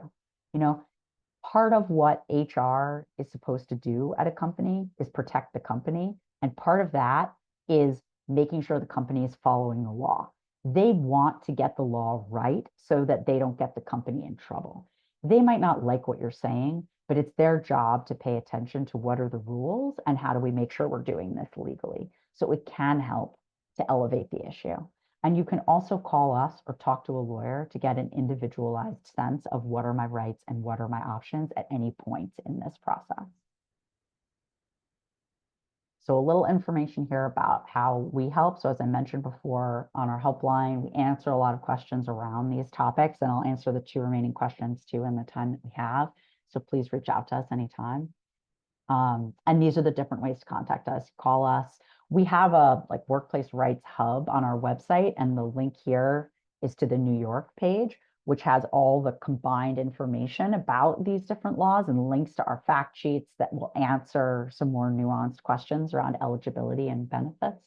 Part of what HR is supposed to do at a company is protect the company. And part of that is making sure the company is following the law. They want to get the law right so that they don't get the company in trouble. They might not like what you're saying, but it's their job to pay attention to what are the rules and how do we make sure we're doing this legally. So it can help to elevate the issue. And you can also call us or talk to a lawyer to get an individualized sense of what are my rights and what are my options at any point in this process. So a little information here about how we help. So as I mentioned before, on our helpline, we answer a lot of questions around these topics, and I'll answer the 2 remaining questions too in the time that we have. So please reach out to us anytime. And these are the different ways to contact us. Call us. We have a workplace rights hub on our website, and the link here is to the New York page, which has all the combined information about these different laws and links to our fact sheets that will answer some more nuanced questions around eligibility and benefits.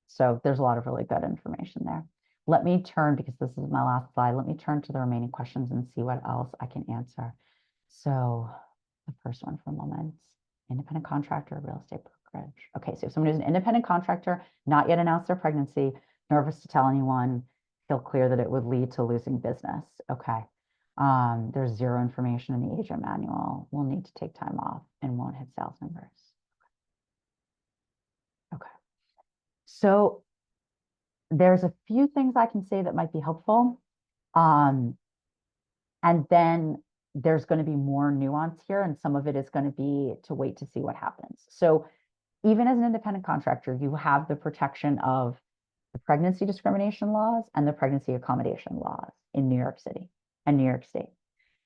So there's a lot of really good information there. Let me turn, because this is my last slide, let me turn to the remaining questions and see what else I can answer. So the first one for a moment, independent contractor, real estate brokerage. Okay, so if someone who's an independent contractor, not yet announced their pregnancy, nervous to tell anyone, feel clear that it would lead to losing business. Okay. There's 0 information in the agent manual. We'll need to take time off and won't hit sales numbers. Okay. So there's a few things I can say that might be helpful. And then there's going to be more nuance here, and some of it is going to be to wait to see what happens. So even as an independent contractor, you have the protection of the pregnancy discrimination laws and the pregnancy accommodation laws in New York City and New York State.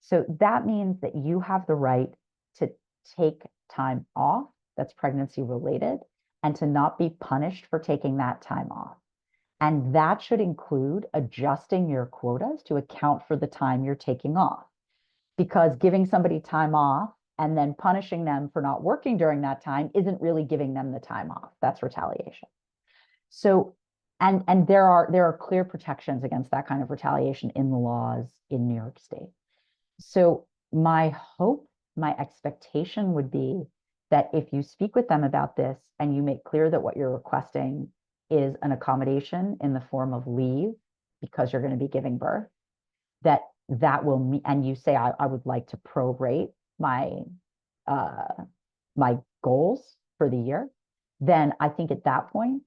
So that means that you have the right to take time off that's pregnancy related and to not be punished for taking that time off. And that should include adjusting your quotas to account for the time you're taking off. Because giving somebody time off and then punishing them for not working during that time isn't really giving them the time off. That's retaliation. So, and there are clear protections against that kind of retaliation in the laws in New York State. So my hope, my expectation would be that if you speak with them about this and you make clear that what you're requesting is an accommodation in the form of leave because you're going to be giving birth, that will mean, and you say, I would like to prorate my my goals for the year, then I think at that point,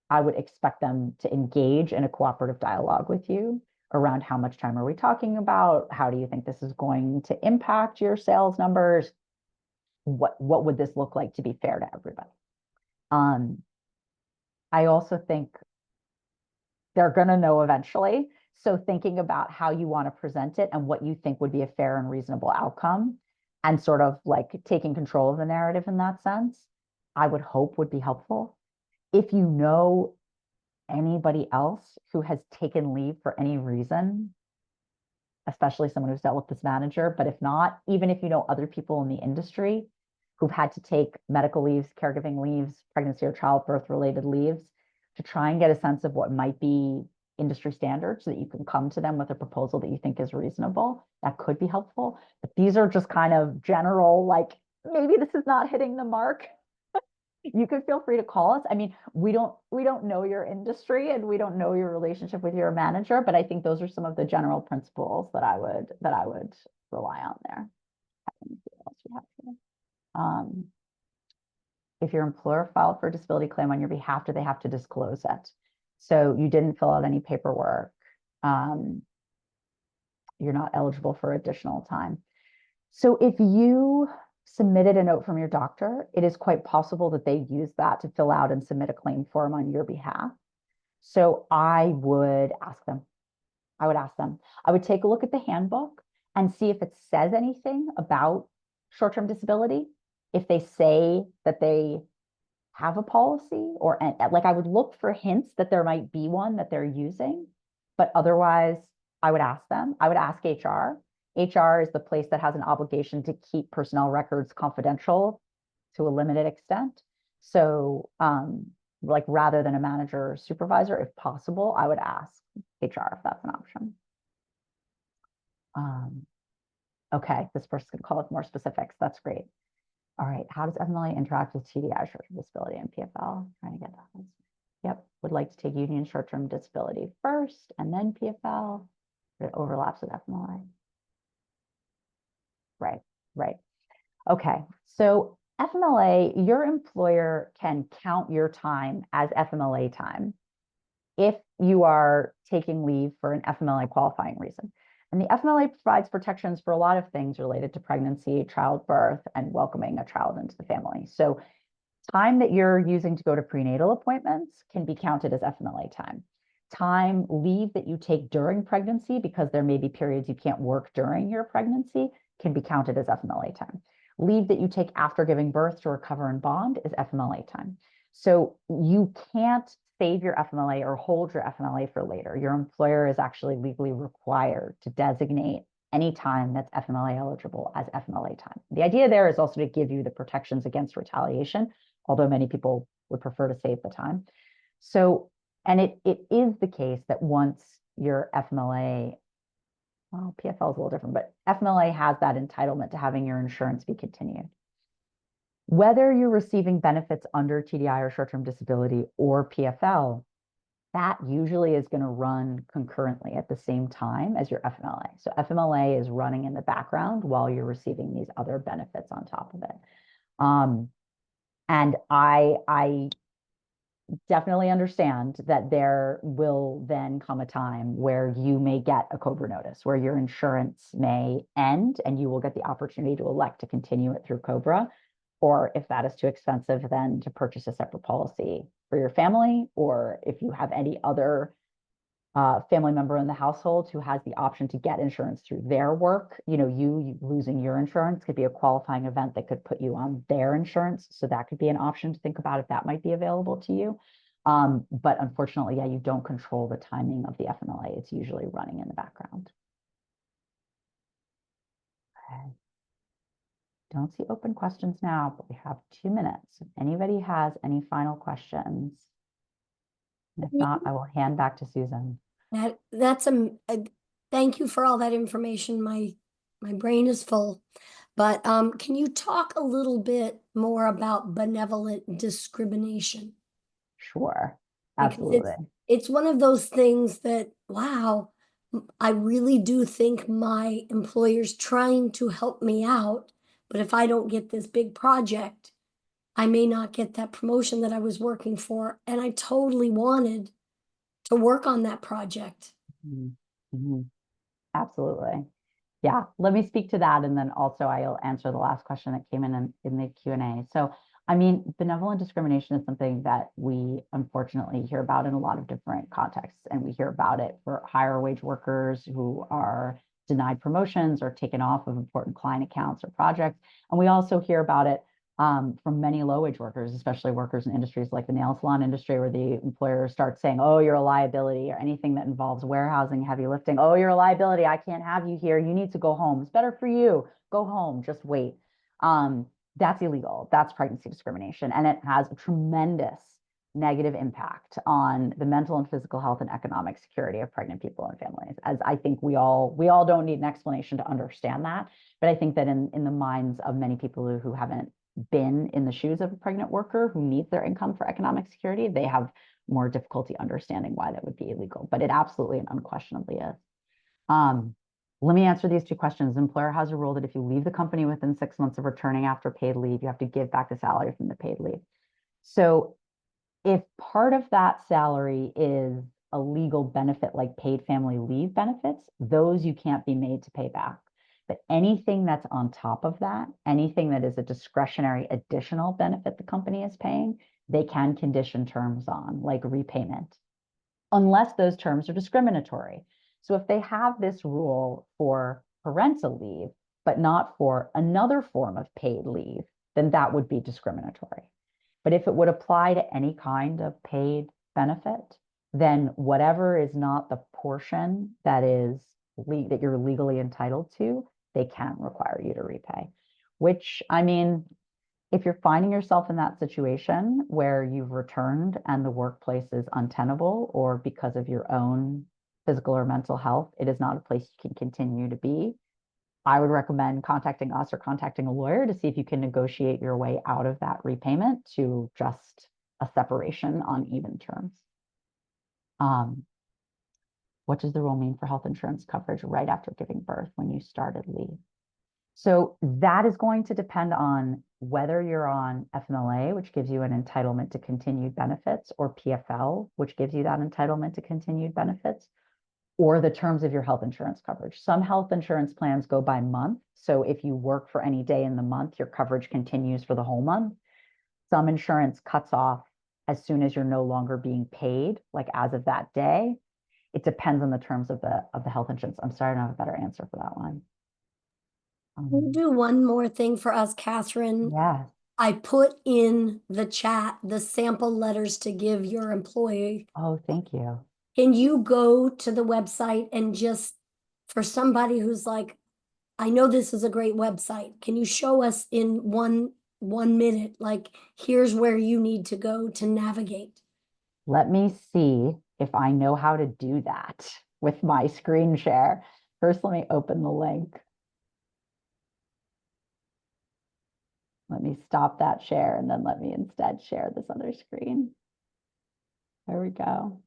I would expect them to engage in a cooperative dialogue with you around how much time are we talking about? How do you think this is going to impact your sales numbers? What would this look like to be fair to everybody? I also think they're going to know eventually So thinking about how you want to present it and what you think would be a fair and reasonable outcome, and sort of like taking control of the narrative in that sense, I would hope would be helpful. If you know anybody else who has taken leave for any reason, especially someone who's dealt with this manager, but if not, even if you know other people in the industry who've had to take medical leaves, caregiving leaves, pregnancy or childbirth related leaves, to try and get a sense of what might be industry standards so that you can come to them with a proposal that you think is reasonable. That could be helpful. But these are just kind of general, like, maybe this is not hitting the mark. You could feel free to call us. I mean, we don't know your industry and we don't know your relationship with your manager, but I think those are some of the general principles that I would rely on there. What else we have here? If your employer filed for a disability claim on your behalf, do they have to disclose it? So you didn't fill out any paperwork. You're not eligible for additional time. So if you submitted a note from your doctor, it is quite possible that they use that to fill out and submit a claim form on your behalf. So I would ask them. I would ask them. I would take a look at the handbook and see if it says anything about short-term disability. If they say that they have a policy, or like, I would look for hints that there might be one that they're using, but otherwise I would ask them. I would ask HR. HR is the place that has an obligation to keep personnel records confidential to a limited extent. So like, rather than a manager or supervisor, if possible, I would ask HR if that's an option. Okay, this person can call with more specifics. That's great. All right, how does FMLA interact with TDI, short-term disability, and PFL? Trying to get that one. Yep, would like to take union short-term disability first and then PFL. It overlaps with FMLA. Right, right. Okay, so FMLA, your employer can count your time as FMLA time if you are taking leave for an FMLA qualifying reason. And the FMLA provides protections for a lot of things related to pregnancy, childbirth, and welcoming a child into the family. So time that you're using to go to prenatal appointments can be counted as FMLA time. Time leave that you take during pregnancy, because there may be periods you can't work during your pregnancy, can be counted as FMLA time. Leave that you take after giving birth to recover and bond is FMLA time. So you can't save your FMLA or hold your FMLA for later. Your employer is actually legally required to designate any time that's FMLA eligible as FMLA time. The idea there is also to give you the protections against retaliation, although many people would prefer to save the time. So, and it is the case that once your FMLA, well, PFL is a little different, but FMLA has that entitlement to having your insurance be continued. Whether you're receiving benefits under TDI or short-term disability or PFL, that usually is going to run concurrently at the same time as your FMLA. So FMLA is running in the background while you're receiving these other benefits on top of it. And I definitely understand that there will then come a time where you may get a COBRA notice, where your insurance may end and you will get the opportunity to elect to continue it through COBRA. Or if that is too expensive, then to purchase a separate policy for your family, or if you have any other family member in the household who has the option to get insurance through their work. You losing your insurance could be a qualifying event that could put you on their insurance. So that could be an option to think about if that might be available to you. But unfortunately, yeah, you don't control the timing of the FMLA. It's usually running in the background. Okay. Don't see open questions now, but we have 2 minutes. If anybody has any final questions, and if not, I will hand back to Susan. That's thank you for all that information. My brain is full. But can you talk a little bit more about benevolent discrimination? Sure, Because absolutely. it's one of those things that, wow, I really do think my employer's trying to help me out. But if I don't get this big project, I may not get that promotion that I was working for. And I totally wanted to work on that project. Mm-hmm. Absolutely. Yeah, let me speak to that, and then also I'll answer the last question that came in the Q&A. So I mean, benevolent discrimination is something that we unfortunately hear about in a lot of different contexts, and we hear about it for higher wage workers who are denied promotions or taken off of important client accounts or projects. And we also hear about it from many low wage workers, especially workers in industries like the nail salon industry, where the employer starts saying, oh, you're a liability, or anything that involves warehousing, heavy lifting. Oh, you're a liability. I can't have you here. You need to go home. It's better for you. Go home. Just wait. That's illegal. That's pregnancy discrimination. And it has a tremendous negative impact on the mental and physical health and economic security of pregnant people and families. As I think we all don't need an explanation to understand that. But I think that in the minds of many people who haven't been in the shoes of a pregnant worker who needs their income for economic security, they have more difficulty understanding why that would be illegal. But it absolutely and unquestionably is. Um, Let me answer these two questions. The employer has a rule that if you leave the company within 6 months of returning after paid leave, you have to give back the salary from the paid leave. So if part of that salary is a legal benefit like paid family leave benefits, those you can't be made to pay back. But anything that's on top of that, anything that is a discretionary additional benefit the company is paying, they can condition terms on, like repayment, unless those terms are discriminatory. So if they have this rule for parental leave, but not for another form of paid leave, then that would be discriminatory. But if it would apply to any kind of paid benefit, then whatever is not the portion that that you're legally entitled to, they can require you to repay. Which, I mean, if you're finding yourself in that situation where you've returned and the workplace is untenable, or because of your own physical or mental health, it is not a place you can continue to be, I would recommend contacting us or contacting a lawyer to see if you can negotiate your way out of that repayment to just a separation on even terms. What does the rule mean for health insurance coverage right after giving birth when you started leave? So that is going to depend on whether you're on FMLA, which gives you an entitlement to continued benefits, or PFL, which gives you that entitlement to continued benefits, or the terms of your health insurance coverage. Some health insurance plans go by month. So if you work for any day in the month, your coverage continues for the whole month. Some insurance cuts off as soon as you're no longer being paid, like as of that day. It depends on the terms of the health insurance. I'm sorry, I don't have a better answer for that one. We'll do one more thing for us, Catherine. Yeah. I put in the chat the sample letters to give your employee. Oh, thank you. Can you go to the website and just, for somebody who's like, I know this is a great website, can you show us in one minute, like, here's where you need to go to navigate? Let me see if I know how to do that with my screen share. First, let me open the link. Let me stop that share, and then let me instead share this other screen. There we go.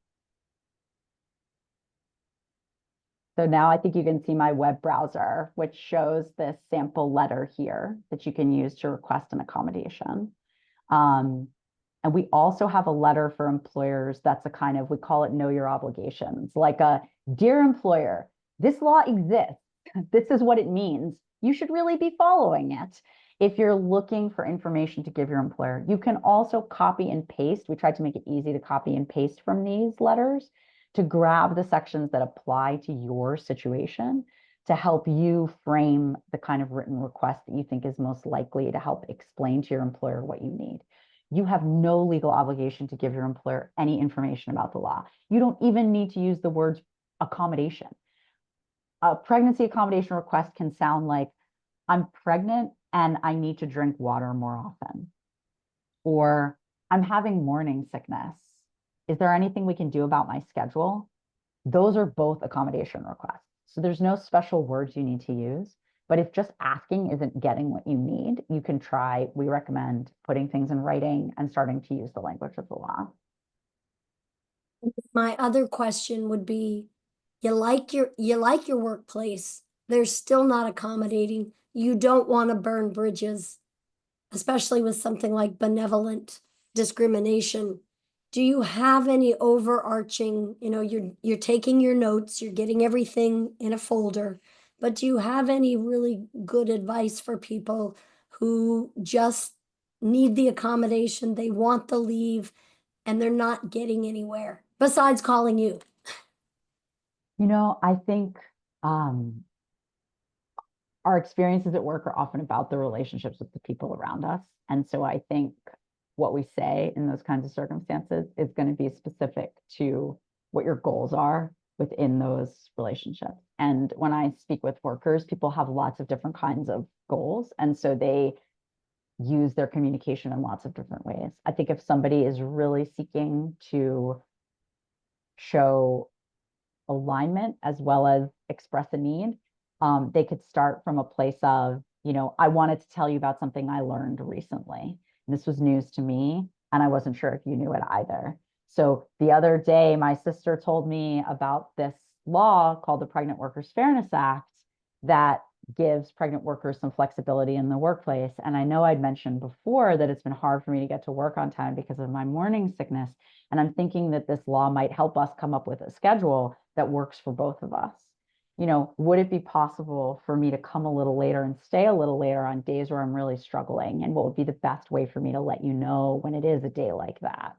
So now I think you can see my web browser, which shows this sample letter here that you can use to request an accommodation. And we also have a letter for employers that's a kind of, we call it know your obligations, like a dear employer, this law exists. This is what it means. You should really be following it. If you're looking for information to give your employer, you can also copy and paste. We tried to make it easy to copy and paste from these letters to grab the sections that apply to your situation to help you frame the kind of written request that you think is most likely to help explain to your employer what you need. You have no legal obligation to give your employer any information about the law. You don't even need to use the words accommodation. A pregnancy accommodation request can sound like, I'm pregnant and I need to drink water more often. Or I'm having morning sickness. Is there anything we can do about my schedule? Those are both accommodation requests. So there's no special words you need to use. But if just asking isn't getting what you need, you can try, we recommend putting things in writing and starting to use the language of the law. My other question would be, you like your workplace, they're still not accommodating. You don't want to burn bridges, especially with something like benevolent discrimination. Do you have any overarching, you're taking your notes, you're getting everything in a folder, but do you have any really good advice for people who just need the accommodation, they want the leave, and they're not getting anywhere besides calling you. I think our experiences at work are often about the relationships with the people around us. And so I think what we say in those kinds of circumstances is going to be specific to what your goals are within those relationships. And when I speak with workers, people have lots of different kinds of goals. And so they use their communication in lots of different ways. I think if somebody is really seeking to show alignment as well as express a need, they could start from a place of, I wanted to tell you about something I learned recently. And this was news to me, and I wasn't sure if you knew it either. So the other day, my sister told me about this law called the Pregnant Workers Fairness Act that gives pregnant workers some flexibility in the workplace. And I know I'd mentioned before that it's been hard for me to get to work on time because of my morning sickness. And I'm thinking that this law might help us come up with a schedule that works for both of us. Would it be possible for me to come a little later and stay a little later on days where I'm really struggling? And what would be the best way for me to let you know when it is a day like that?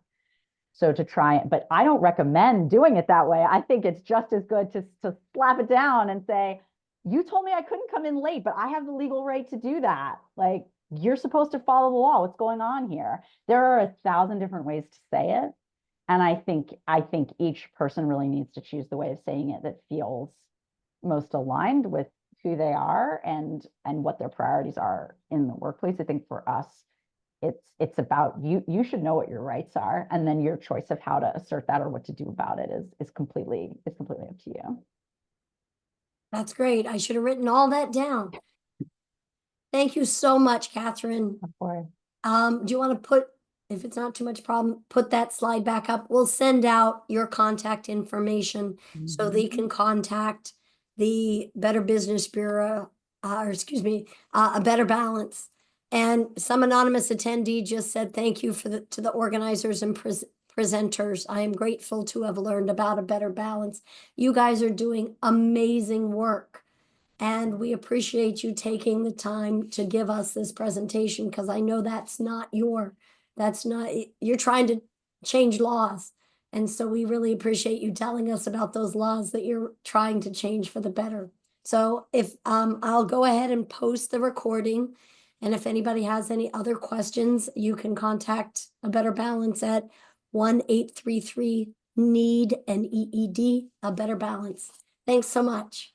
So to try it, but I don't recommend doing it that way. I think it's just as good to slap it down and say, you told me I couldn't come in late, but I have the legal right to do that. Like, you're supposed to follow the law. What's going on here? There are 1,000 different ways to say it. And I think each person really needs to choose the way of saying it that feels most aligned with who they are and what their priorities are in the workplace. I think for us, it's about you should know what your rights are, and then your choice of how to assert that or what to do about it is completely up to you. That's great. I should have written all that down. Thank you so much, Catherine. Of course. Do you want to put, if it's not too much problem, put that slide back up? We'll send out your contact information so they can contact the Better Business Bureau, or excuse me, a Better Balance. And some anonymous attendee just said thank you to the organizers and presenters. I am grateful to have learned about a Better Balance. You guys are doing amazing work. And we appreciate you taking the time to give us this presentation, because I know you're trying to change laws. And so we really appreciate you telling us about those laws that you're trying to change for the better. So if I'll go ahead and post the recording. And if anybody has any other questions, you can contact a Better Balance at 1-833-NEED, NEED, a Better Balance. Thanks so much.